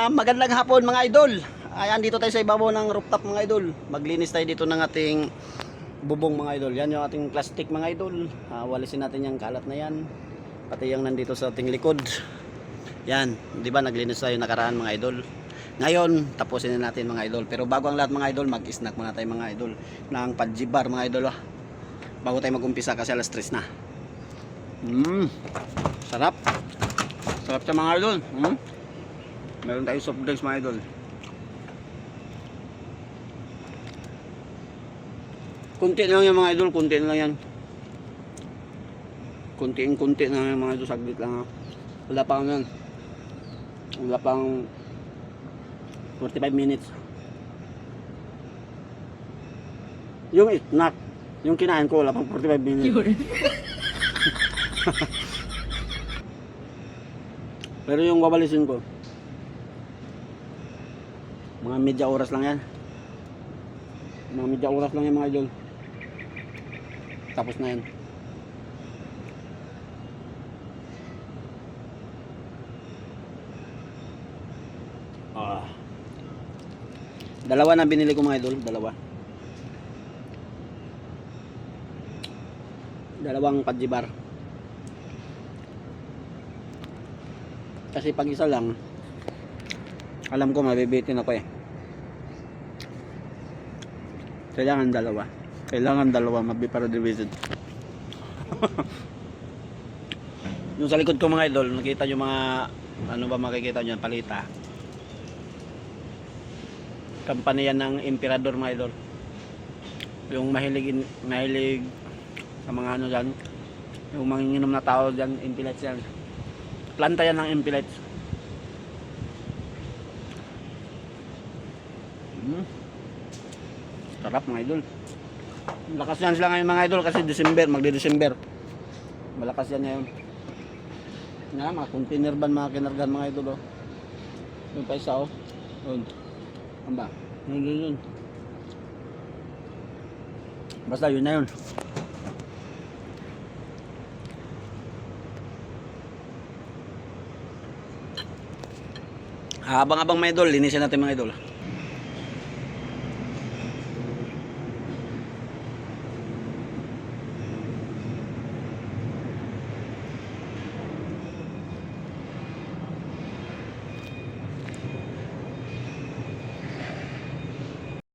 Magandang hapon mga idol. Ayan, dito tayo sa ibabaw ng rooftop mga idol. Maglinis tayo dito ng ating bubong mga idol. Yan yung ating plastic mga idol. Walisin natin yung kalat na yan. Pati yung nandito sa ating likod. Yan, di ba naglinis tayo nakaraan mga idol. Ngayon, tapusin na natin mga idol. Pero bago ang lahat mga idol, mag-snack muna tayo mga idol ng Padjibar mga idol. Bago tayo mag-umpisa kasi alas 3 na. Sarap. Sarap siya mga idol. Meron tayong soft drinks mga idol. Kunti lang yan mga idol, kunti lang yan. Kunti na yan mga idol, saglit lang ha. Wala pang yan. Wala pang 45 minutes. Yung snack, yung kinain ko, wala pang 45 minutes. Pero yung wawalisin ko, mga medya oras lang yan. Mga medya oras lang yan mga idol. Tapos na yan. Dalawa na binili ko mga idol. Dalawang Padjibar. Kasi pag isa lang, alam ko mabibitin ako eh. Kailangan dalawa mabiparadivisit. Yung sa likod ko mga idol, nakita nyo mga ano ba makikita nyo, palita. Kampanya ng Emperador mga idol. Yung mahilig sa mga ano dyan, yung manginginom na tao dyan, impilets yan. Planta yan ng impilets. Sarap mga idol. Malakas yan sila ngayon mga idol kasi December, magdi-December. Malakas yan ngayon. Nga, mga container ban, mga kinargan mga idol oh. Yung pa isa oh. Yun. Amba, yun. Basta yun na yun. Habang mga idol, linisin natin mga idol.